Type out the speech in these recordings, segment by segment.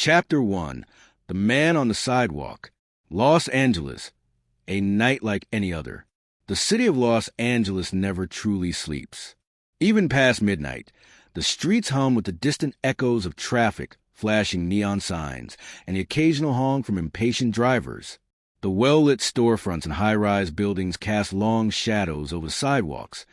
Chapter 1. The Man on the Sidewalk. Los Angeles. A night like any other. The city of Los Angeles never truly sleeps. Even past midnight, the streets hum with the distant echoes of traffic, flashing neon signs, and the occasional honk from impatient drivers. The well-lit storefronts and high-rise buildings cast long shadows over the sidewalks,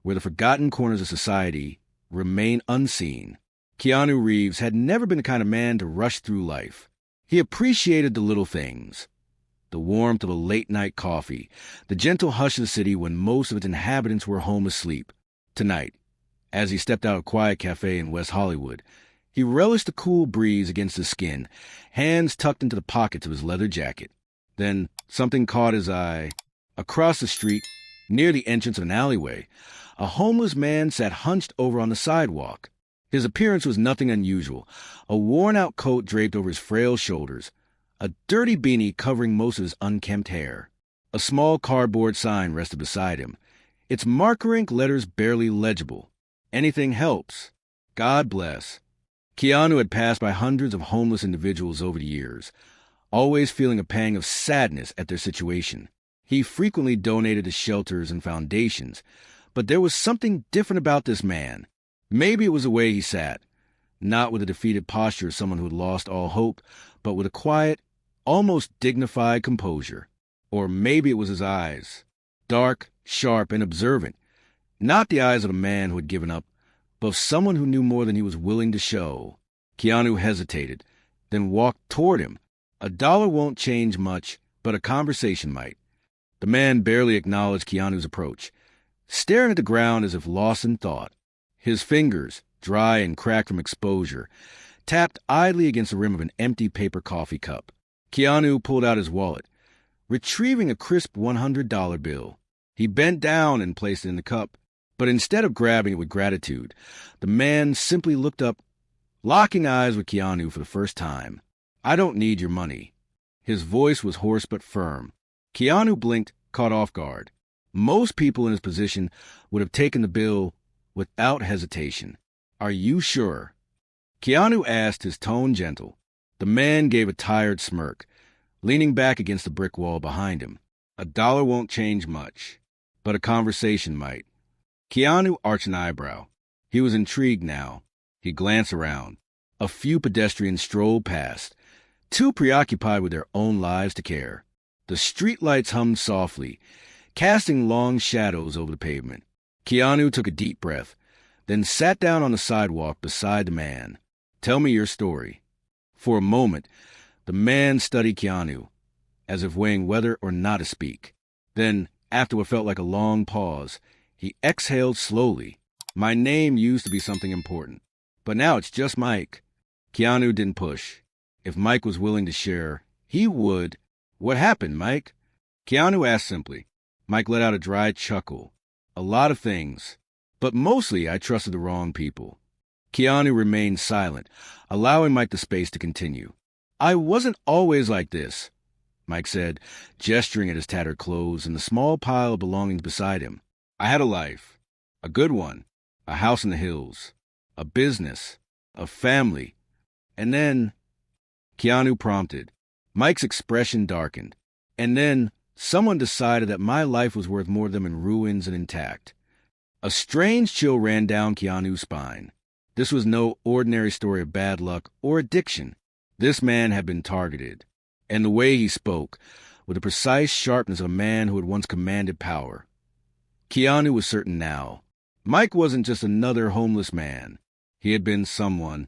where the forgotten corners of society remain unseen. Keanu Reeves had never been the kind of man to rush through life. He appreciated the little things. The warmth of a late-night coffee, the gentle hush of the city when most of its inhabitants were home asleep. Tonight, as he stepped out of a quiet cafe in West Hollywood, he relished the cool breeze against his skin, hands tucked into the pockets of his leather jacket. Then something caught his eye. Across the street, near the entrance of an alleyway, a homeless man sat hunched over on the sidewalk. His appearance was nothing unusual, a worn-out coat draped over his frail shoulders, a dirty beanie covering most of his unkempt hair. A small cardboard sign rested beside him, its marker ink letters barely legible. Anything helps. God bless. Keanu had passed by hundreds of homeless individuals over the years, always feeling a pang of sadness at their situation. He frequently donated to shelters and foundations, but there was something different about this man. Maybe it was the way he sat, not with a defeated posture of someone who had lost all hope, but with a quiet, almost dignified composure. Or maybe it was his eyes, dark, sharp, and observant, not the eyes of a man who had given up, but of someone who knew more than he was willing to show. Keanu hesitated, then walked toward him. $1 won't change much, but a conversation might. The man barely acknowledged Keanu's approach, staring at the ground as if lost in thought. His fingers, dry and cracked from exposure, tapped idly against the rim of an empty paper coffee cup. Keanu pulled out his wallet, retrieving a crisp $100 bill. He bent down and placed it in the cup, but instead of grabbing it with gratitude, the man simply looked up, locking eyes with Keanu for the first time. "I don't need your money." His voice was hoarse but firm. Keanu blinked, caught off guard. Most people in his position would have taken the bill without hesitation. "Are you sure?" Keanu asked, his tone gentle. The man gave a tired smirk, leaning back against the brick wall behind him. $1 won't change much, but a conversation might. Keanu arched an eyebrow. He was intrigued now. He glanced around. A few pedestrians strolled past, too preoccupied with their own lives to care. The streetlights hummed softly, casting long shadows over the pavement. Keanu took a deep breath, then sat down on the sidewalk beside the man. "Tell me your story." For a moment, the man studied Keanu, as if weighing whether or not to speak. Then, after what felt like a long pause, he exhaled slowly. "My name used to be something important, but now it's just Mike." Keanu didn't push. If Mike was willing to share, he would. "What happened, Mike?" Keanu asked simply. Mike let out a dry chuckle. "A lot of things, but mostly I trusted the wrong people." Keanu remained silent, allowing Mike the space to continue. "I wasn't always like this," Mike said, gesturing at his tattered clothes and the small pile of belongings beside him. "I had a life, a good one, a house in the hills, a business, a family, and then—" Keanu prompted. Mike's expression darkened. "And then someone decided that my life was worth more to them in ruins and intact." A strange chill ran down Keanu's spine. This was no ordinary story of bad luck or addiction. This man had been targeted, and the way he spoke, with the precise sharpness of a man who had once commanded power. Keanu was certain now. Mike wasn't just another homeless man. He had been someone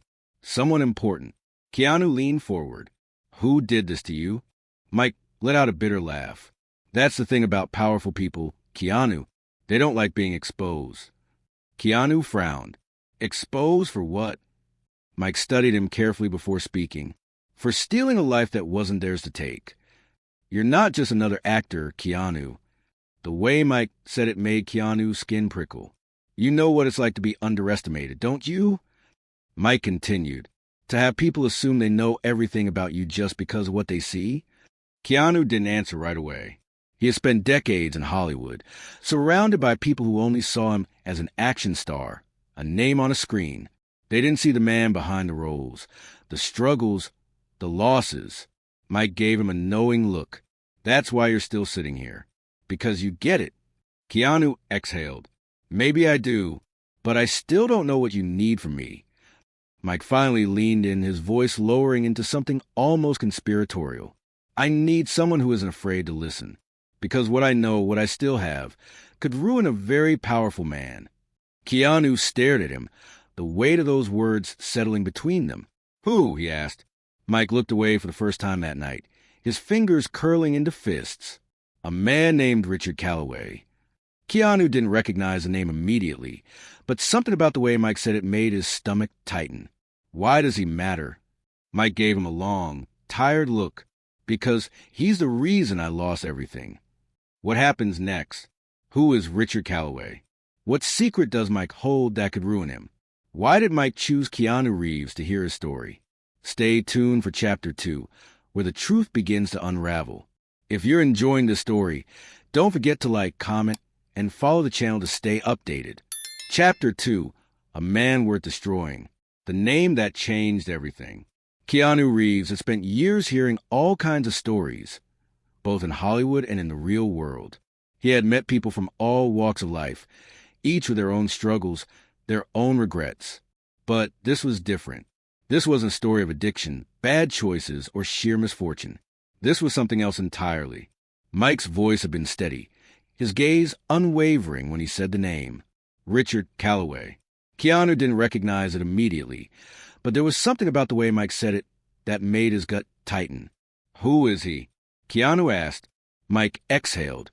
important. Keanu leaned forward. "Who did this to you?" Mike let out a bitter laugh. "That's the thing about powerful people, Keanu. They don't like being exposed." Keanu frowned. "Exposed for what?" Mike studied him carefully before speaking. "For stealing a life that wasn't theirs to take. You're not just another actor, Keanu." The way Mike said it made Keanu's skin prickle. "You know what it's like to be underestimated, don't you?" Mike continued. "To have people assume they know everything about you just because of what they see?" Keanu didn't answer right away. He had spent decades in Hollywood, surrounded by people who only saw him as an action star, a name on a screen. They didn't see the man behind the roles, the struggles The losses. Mike gave him a knowing look. That's why you're still sitting here. Because you get it. Keanu exhaled. Maybe I do, but I still don't know what you need from me. Mike finally leaned in, his voice lowering into something almost conspiratorial. I need someone who isn't afraid to listen. Because what I know, what I still have, could ruin a very powerful man. Keanu stared at him, the weight of those words settling between them. Who? He asked. Mike looked away for the first time that night, his fingers curling into fists. A man named Richard Calloway. Keanu didn't recognize the name immediately, but something about the way Mike said it made his stomach tighten. Why does he matter? Mike gave him a long, tired look. Because he's the reason I lost everything. What happens next? Who is Richard Calloway? What secret does Mike hold that could ruin him? Why did Mike choose Keanu Reeves to hear his story? Stay tuned for Chapter 2, where the truth begins to unravel. If you're enjoying this story, don't forget to like, comment, and follow the channel to stay updated. Chapter 2, A Man Worth Destroying. The name that changed everything. Keanu Reeves had spent years hearing all kinds of stories, both in Hollywood and in the real world. He had met people from all walks of life, each with their own struggles, their own regrets. But this was different. This wasn't a story of addiction, bad choices, or sheer misfortune. This was something else entirely. Mike's voice had been steady, his gaze unwavering when he said the name. Richard Calloway. Keanu didn't recognize it immediately, but there was something about the way Mike said it that made his gut tighten. Who is he? Keanu asked. Mike exhaled,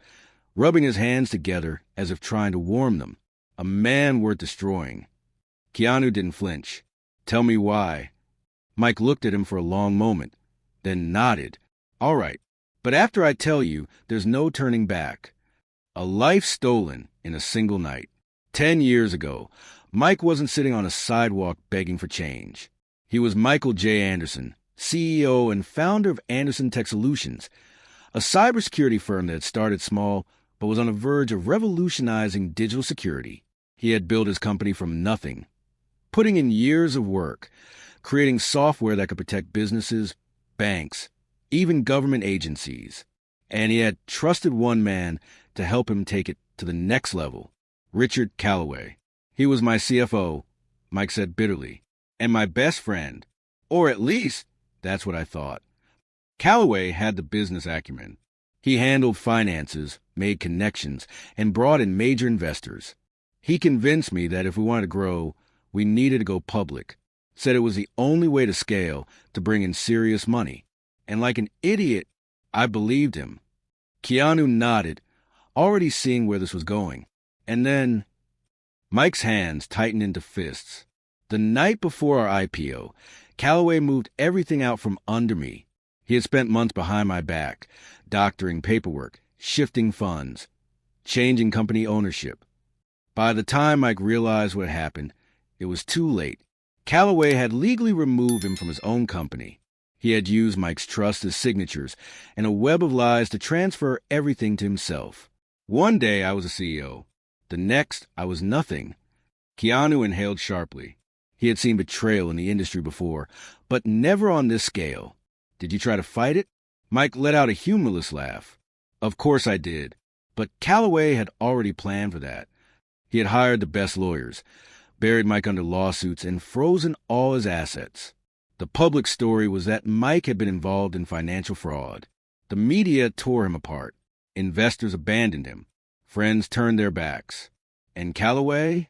rubbing his hands together as if trying to warm them. A man worth destroying. Keanu didn't flinch. Tell me why. Mike looked at him for a long moment, then nodded. All right, but after I tell you, there's no turning back. A life stolen in a single night. 10 years ago, Mike wasn't sitting on a sidewalk begging for change. He was Michael J. Anderson, CEO and founder of Anderson Tech Solutions, a cybersecurity firm that had started small but was on the verge of revolutionizing digital security. He had built his company from nothing, putting in years of work, creating software that could protect businesses, banks, even government agencies. And he had trusted one man to help him take it to the next level, Richard Calloway. He was my CFO, Mike said bitterly, and my best friend. Or at least, that's what I thought. Calloway had the business acumen. He handled finances, made connections, and brought in major investors. He convinced me that if we wanted to grow, we needed to go public. Said it was the only way to scale, to bring in serious money. And like an idiot, I believed him. Keanu nodded, already seeing where this was going. And then Mike's hands tightened into fists. The night before our IPO, Calloway moved everything out from under me. He had spent months behind my back, doctoring paperwork, shifting funds, changing company ownership. By the time Mike realized what happened, it was too late. Calloway had legally removed him from his own company. He had used Mike's trust as signatures and a web of lies to transfer everything to himself. One day I was a CEO. The next, I was nothing. Keanu inhaled sharply. He had seen betrayal in the industry before, but never on this scale. Did you try to fight it? Mike let out a humorless laugh. Of course I did, but Calloway had already planned for that. He had hired the best lawyers, buried Mike under lawsuits, and frozen all his assets. The public story was that Mike had been involved in financial fraud. The media tore him apart. Investors abandoned him. Friends turned their backs. And Calloway?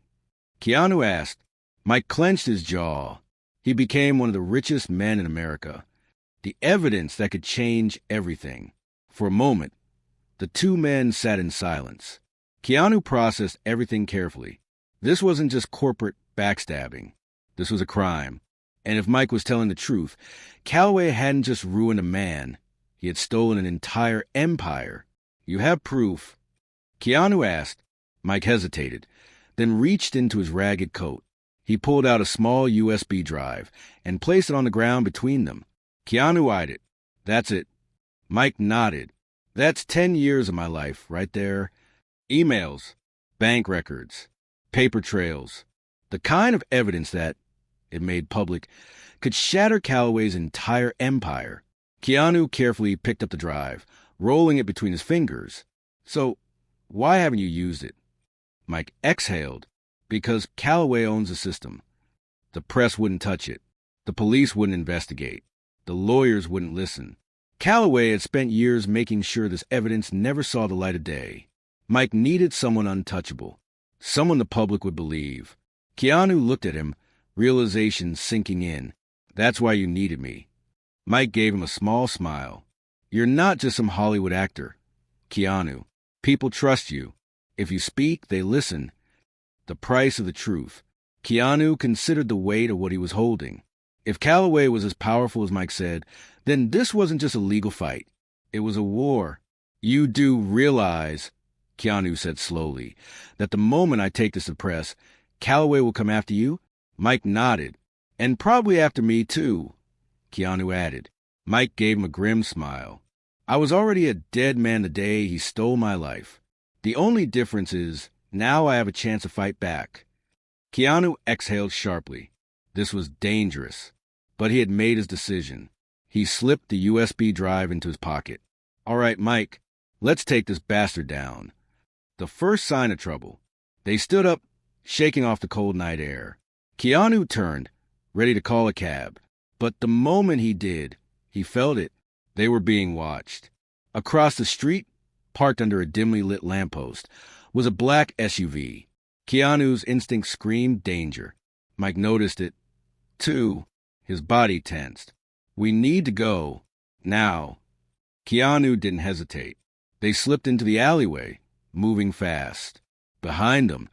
Keanu asked. Mike clenched his jaw. He became one of the richest men in America. The evidence that could change everything. For a moment, the two men sat in silence. Keanu processed everything carefully. This wasn't just corporate backstabbing. This was a crime. And if Mike was telling the truth, Calloway hadn't just ruined a man. He had stolen an entire empire. You have proof? Keanu asked. Mike hesitated, then reached into his ragged coat. He pulled out a small USB drive and placed it on the ground between them. Keanu eyed it. That's it. Mike nodded. That's 10 years of my life, right there. Emails, bank records, paper trails. The kind of evidence that, it made public, could shatter Calloway's entire empire. Keanu carefully picked up the drive, rolling it between his fingers. So, why haven't you used it? Mike exhaled. Because Calloway owns the system. The press wouldn't touch it. The police wouldn't investigate. The lawyers wouldn't listen. Calloway had spent years making sure this evidence never saw the light of day. Mike needed someone untouchable, someone the public would believe. Keanu looked at him, realization sinking in. That's why you needed me. Mike gave him a small smile. You're not just some Hollywood actor. Keanu, people trust you. If you speak, they listen. The price of the truth. Keanu considered the weight of what he was holding. If Calloway was as powerful as Mike said, then this wasn't just a legal fight. It was a war. You do realize, Keanu said slowly, that the moment I take this to press, Calloway will come after you? Mike nodded. And probably after me, too, Keanu added. Mike gave him a grim smile. I was already a dead man the day he stole my life. The only difference is, now I have a chance to fight back. Keanu exhaled sharply. This was dangerous, but he had made his decision. He slipped the USB drive into his pocket. All right, Mike, let's take this bastard down. The first sign of trouble. They stood up, shaking off the cold night air. Keanu turned, ready to call a cab. But the moment he did, he felt it. They were being watched. Across the street, parked under a dimly lit lamppost, was a black SUV. Keanu's instinct screamed danger. Mike noticed it, too. His body tensed. We need to go. Now. Keanu didn't hesitate. They slipped into the alleyway, moving fast. Behind them,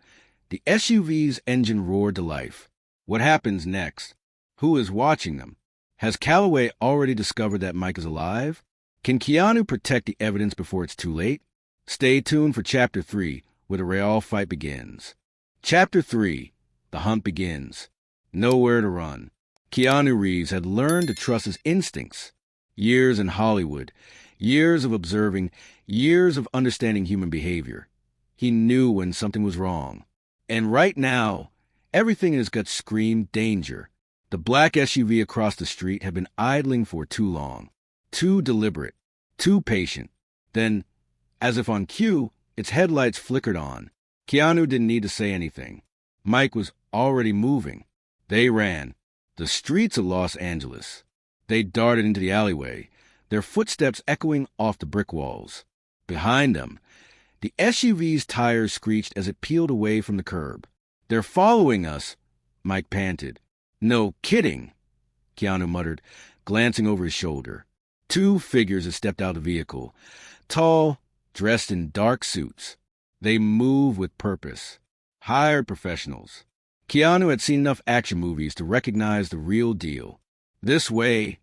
the SUV's engine roared to life. What happens next? Who is watching them? Has Calloway already discovered that Mike is alive? Can Keanu protect the evidence before it's too late? Stay tuned for Chapter 3, where the real fight begins. Chapter 3, the hunt begins. Nowhere to run. Keanu Reeves had learned to trust his instincts. Years in Hollywood, years of observing, years of understanding human behavior. He knew when something was wrong. And right now, everything in his gut screamed danger. The black SUV across the street had been idling for too long, too deliberate, too patient. Then, as if on cue, its headlights flickered on. Keanu didn't need to say anything. Mike was already moving. They ran. The streets of Los Angeles. They darted into the alleyway, their footsteps echoing off the brick walls. Behind them, the SUV's tires screeched as it peeled away from the curb. They're following us, Mike panted. No kidding, Keanu muttered, glancing over his shoulder. Two figures had stepped out of the vehicle, tall, dressed in dark suits. They moved with purpose. Hired professionals. Keanu had seen enough action movies to recognize the real deal. This way,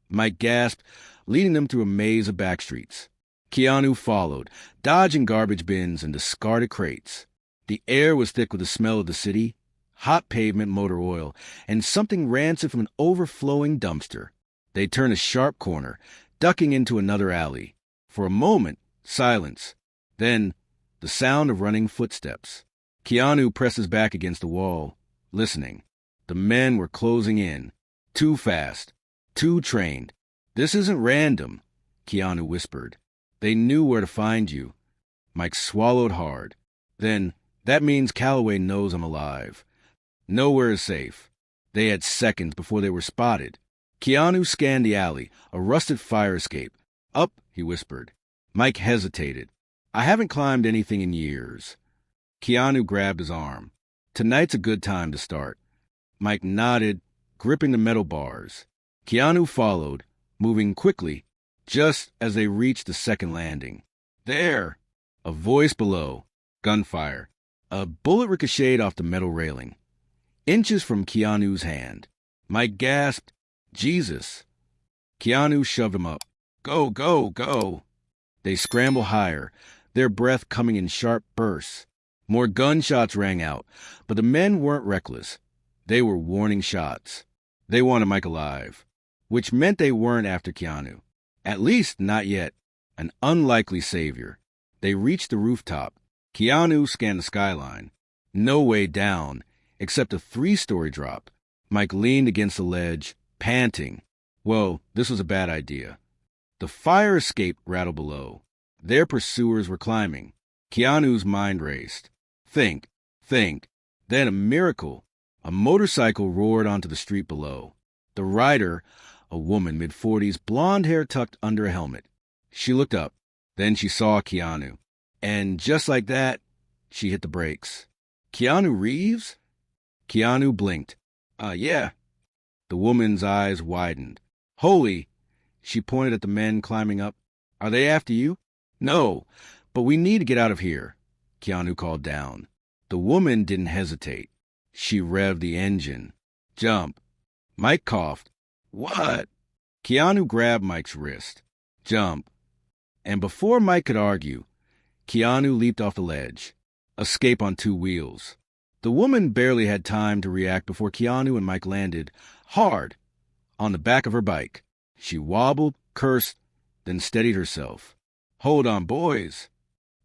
Mike gasped, leading them through a maze of backstreets. Keanu followed, dodging garbage bins and discarded crates. The air was thick with the smell of the city, hot pavement, motor oil, and something rancid from an overflowing dumpster. They turned a sharp corner, ducking into another alley. For a moment, silence. Then, the sound of running footsteps. Keanu pressed his back against the wall, listening. The men were closing in. Too fast. Too trained. This isn't random, Keanu whispered. They knew where to find you. Mike swallowed hard. Then, that means Calloway knows I'm alive. Nowhere is safe. They had seconds before they were spotted. Keanu scanned the alley, a rusted fire escape. Up, he whispered. Mike hesitated. I haven't climbed anything in years. Keanu grabbed his arm. Tonight's a good time to start. Mike nodded, gripping the metal bars. Keanu followed, moving quickly, just as they reached the second landing. There! A voice below. Gunfire. A bullet ricocheted off the metal railing, inches from Keanu's hand. Mike gasped, Jesus. Keanu shoved him up. Go, go, go. They scrambled higher, their breath coming in sharp bursts. More gunshots rang out, but the men weren't reckless. They were warning shots. They wanted Mike alive, which meant they weren't after Keanu. At least not yet. An unlikely savior. They reached the rooftop. Keanu scanned the skyline. No way down, except a 3-story drop. Mike leaned against the ledge, panting. Well, this was a bad idea. The fire escape rattled below. Their pursuers were climbing. Keanu's mind raced. Think. Then a miracle. A motorcycle roared onto the street below. The rider, a woman mid-40s, blonde hair tucked under a helmet. She looked up. Then she saw Keanu. And just like that, she hit the brakes. Keanu Reeves? Keanu blinked. Yeah. The woman's eyes widened. Holy! She pointed at the men climbing up. Are they after you? No, but we need to get out of here, Keanu called down. The woman didn't hesitate. She revved the engine. Jump. Mike coughed. What? Keanu grabbed Mike's wrist. Jump. And before Mike could argue, Keanu leaped off the ledge. Escape on 2 wheels. The woman barely had time to react before Keanu and Mike landed hard on the back of her bike. She wobbled, cursed, then steadied herself. Hold on, boys.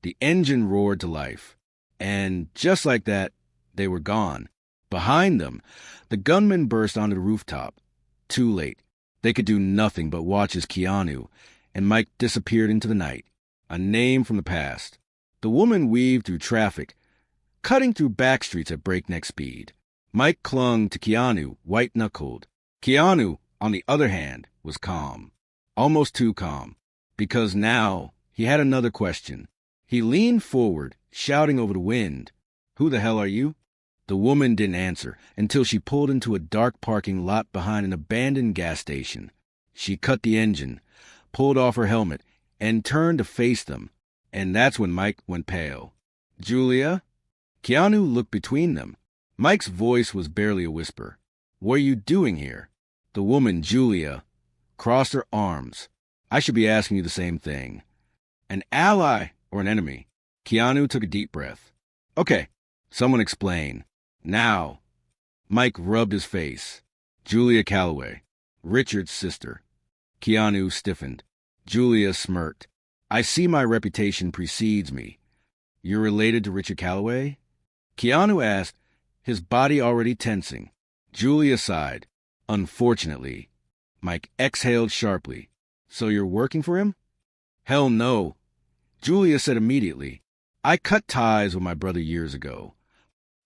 The engine roared to life. And just like that, they were gone. Behind them, the gunman burst onto the rooftop. Too late. They could do nothing but watch as Keanu and Mike disappeared into the night. A name from the past. The woman weaved through traffic, cutting through back streets at breakneck speed. Mike clung to Keanu, white-knuckled. Keanu, on the other hand, was calm. Almost too calm. Because now he had another question. He leaned forward, shouting over the wind. Who the hell are you? The woman didn't answer until she pulled into a dark parking lot behind an abandoned gas station. She cut the engine, pulled off her helmet, and turned to face them. And that's when Mike went pale. Julia? Keanu looked between them. Mike's voice was barely a whisper. What are you doing here? The woman, Julia, crossed her arms. I should be asking you the same thing. An ally or an enemy? Keanu took a deep breath. Okay, someone explain. Now. Mike rubbed his face. Julia Calloway, Richard's sister. Keanu stiffened. Julia smirked. I see my reputation precedes me. You're related to Richard Calloway? Keanu asked, his body already tensing. Julia sighed. Unfortunately. Mike exhaled sharply. So you're working for him? Hell no. Julia said immediately. I cut ties with my brother years ago.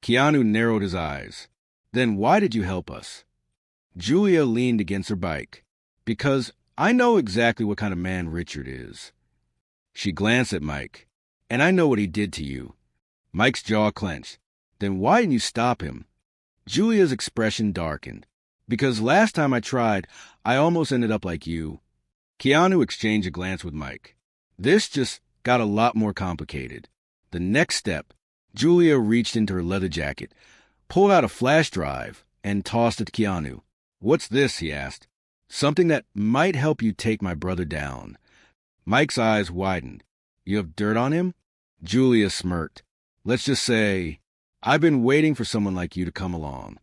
Keanu narrowed his eyes. Then why did you help us? Julia leaned against her bike. Because I know exactly what kind of man Richard is. She glanced at Mike. And I know what he did to you. Mike's jaw clenched. Then why didn't you stop him? Julia's expression darkened. Because last time I tried, I almost ended up like you. Keanu exchanged a glance with Mike. This just got a lot more complicated. The next step, Julia reached into her leather jacket, pulled out a flash drive, and tossed it to Keanu. What's this? He asked. Something that might help you take my brother down. Mike's eyes widened. You have dirt on him? Julia smirked. Let's just say, I've been waiting for someone like you to come along.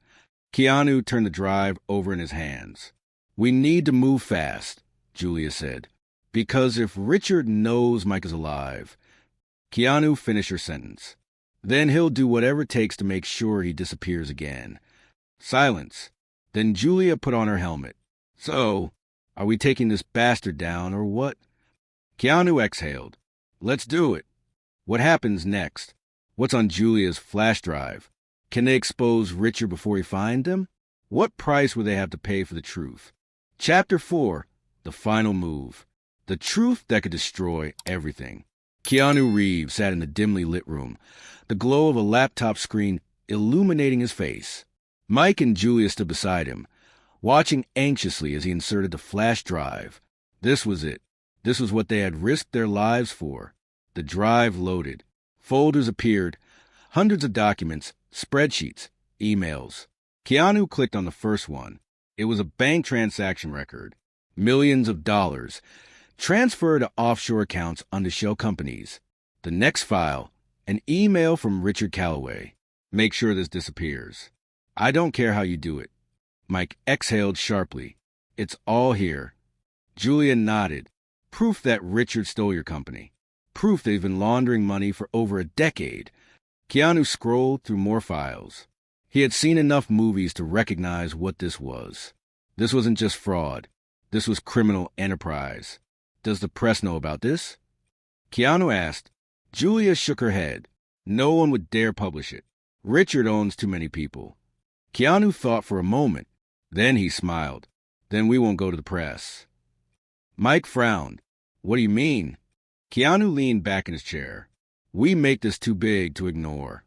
Keanu turned the drive over in his hands. We need to move fast, Julia said. Because if Richard knows Mike is alive... Keanu finished her sentence. Then he'll do whatever it takes to make sure he disappears again. Silence. Then Julia put on her helmet. So, are we taking this bastard down or what? Keanu exhaled. Let's do it. What happens next? What's on Julia's flash drive? Can they expose Richard before he finds them? What price would they have to pay for the truth? Chapter 4. The Final Move. The truth that could destroy everything. Keanu Reeves sat in the dimly lit room, the glow of a laptop screen illuminating his face. Mike and Julia stood beside him, watching anxiously as he inserted the flash drive. This was it. This was what they had risked their lives for. The drive loaded. Folders appeared. Hundreds of documents, spreadsheets, emails. Keanu clicked on the first one. It was a bank transaction record. Millions of dollars. Transfer to offshore accounts under shell companies. The next file, an email from Richard Calloway. Make sure this disappears. I don't care how you do it. Mike exhaled sharply. It's all here. Julia nodded. Proof that Richard stole your company. Proof they've been laundering money for over a decade. Keanu scrolled through more files. He had seen enough movies to recognize what this was. This wasn't just fraud. This was criminal enterprise. Does the press know about this? Keanu asked. Julia shook her head. No one would dare publish it. Richard owns too many people. Keanu thought for a moment. Then he smiled. Then we won't go to the press. Mike frowned. What do you mean? Keanu leaned back in his chair. We make this too big to ignore.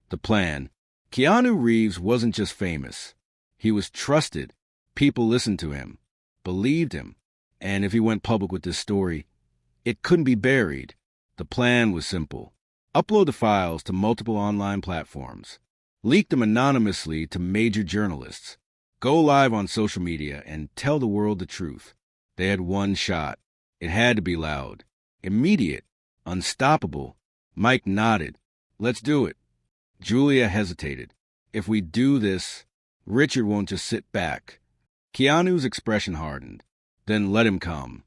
The plan. Keanu Reeves wasn't just famous. He was trusted. People listened to him, believed him, and if he went public with this story, it couldn't be buried. The plan was simple. Upload the files to multiple online platforms. Leak them anonymously to major journalists. Go live on social media and tell the world the truth. They had one shot. It had to be loud. Immediate. Unstoppable. Mike nodded. Let's do it. Julia hesitated. If we do this, Richard won't just sit back. Keanu's expression hardened. Then let him come.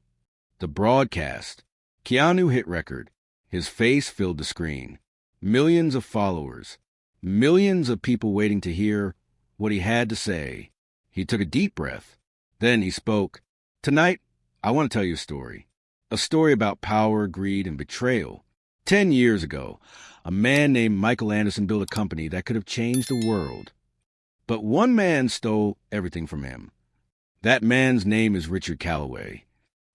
The broadcast. Keanu hit record. His face filled the screen. Millions of followers. Millions of people waiting to hear what he had to say. He took a deep breath. Then he spoke. Tonight, I want to tell you a story. A story about power, greed, and betrayal. 10 years ago, a man named Michael Anderson built a company that could have changed the world. But one man stole everything from him. That man's name is Richard Calloway.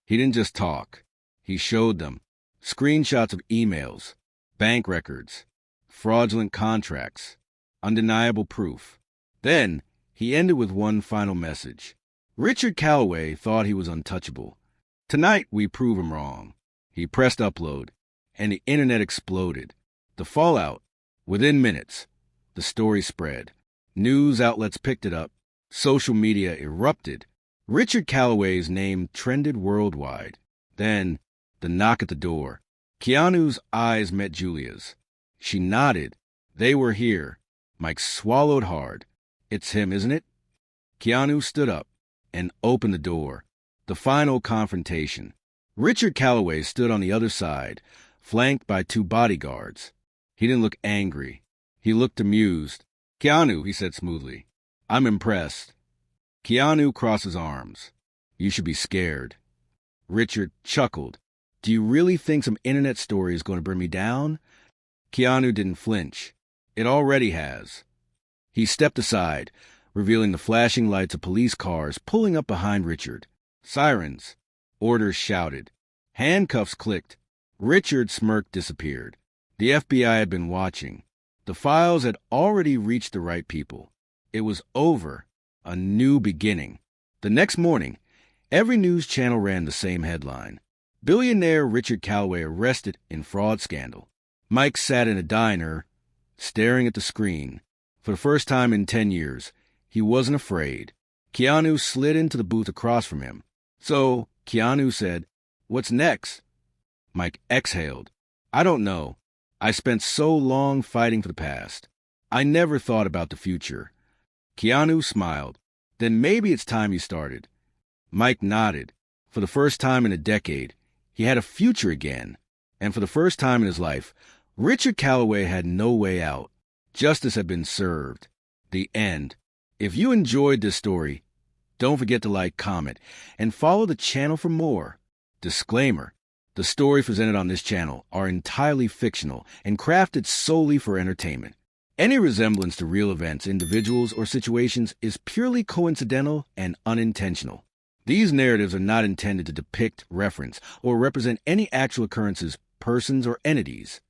He didn't just talk. He showed them. Screenshots of emails, bank records, fraudulent contracts, undeniable proof. Then he ended with one final message. Richard Calloway thought he was untouchable. Tonight we prove him wrong. He pressed upload, and the internet exploded. The fallout, within minutes, the story spread. News outlets picked it up. Social media erupted. Richard Calloway's name trended worldwide. Then, the knock at the door. Keanu's eyes met Julia's. She nodded. They were here. Mike swallowed hard. It's him, isn't it? Keanu stood up and opened the door. The final confrontation. Richard Calloway stood on the other side, flanked by 2 bodyguards. He didn't look angry. He looked amused. Keanu, he said smoothly, I'm impressed. Keanu crossed his arms. You should be scared. Richard chuckled. Do you really think some internet story is going to bring me down? Keanu didn't flinch. It already has. He stepped aside, revealing the flashing lights of police cars pulling up behind Richard. Sirens. Orders shouted. Handcuffs clicked. Richard's smirk disappeared. The FBI had been watching. The files had already reached the right people. It was over. A new beginning. The next morning, every news channel ran the same headline. Billionaire Richard Calloway arrested in fraud scandal. Mike sat in a diner, staring at the screen. For the first time in 10 years, he wasn't afraid. Keanu slid into the booth across from him. So, Keanu said, What's next? Mike exhaled. I don't know. I spent so long fighting for the past. I never thought about the future. Keanu smiled. Then maybe it's time you started. Mike nodded. For the first time in a decade, he had a future again. And for the first time in his life, Richard Calloway had no way out. Justice had been served. The end. If you enjoyed this story, don't forget to like, comment, and follow the channel for more. Disclaimer. The stories presented on this channel are entirely fictional and crafted solely for entertainment. Any resemblance to real events, individuals, or situations is purely coincidental and unintentional. These narratives are not intended to depict, reference, or represent any actual occurrences, persons, or entities.